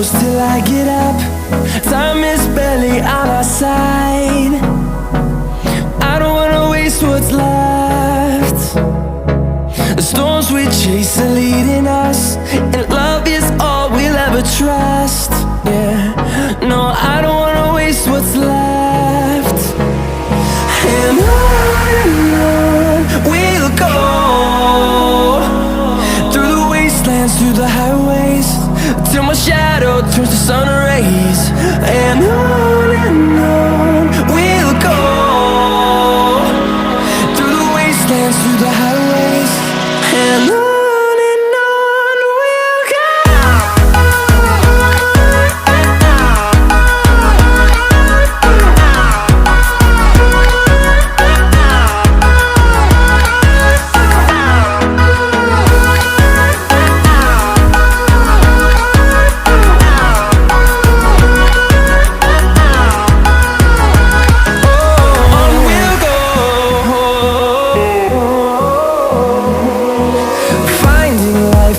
close till I get up. Time is barely on our side. I don't wanna waste what's left. The storms we chase are leading us, and love is all we'll ever trust. Yeah, no, I don't wanna waste what's left. And on we'll go, through the wastelands, through the highways, till my shadow turns to sun rays. And on we'll go, through the wastelands, through the highways, and on we'll go.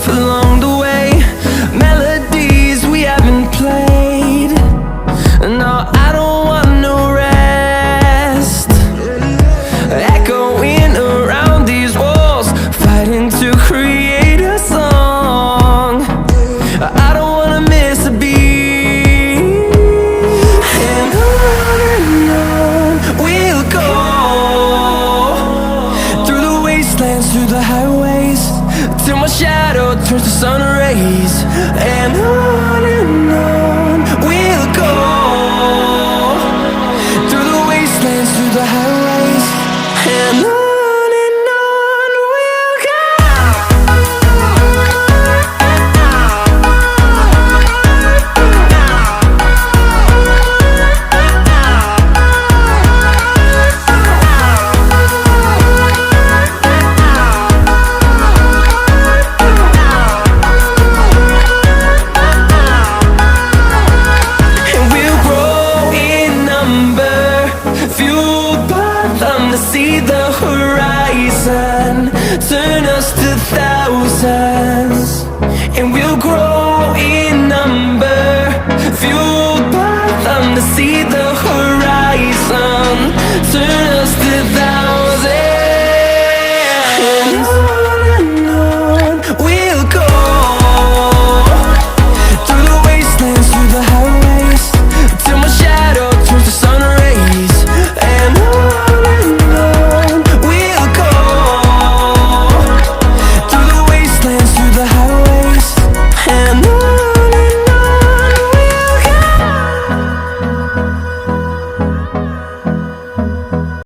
Along the way, melodies we haven't played. No, I don't want no rest. Echoing around these walls, fighting to create a song. I don't wanna miss a beat. And on we'll go, through the wastelands, through the highways, till my shadow turns to sun rays. And on we'll go, through the wastelands, through the highways, and on we'll go. See the horizon turn us to thousands, and we'll grow in number, fueled by them to see the horizon turn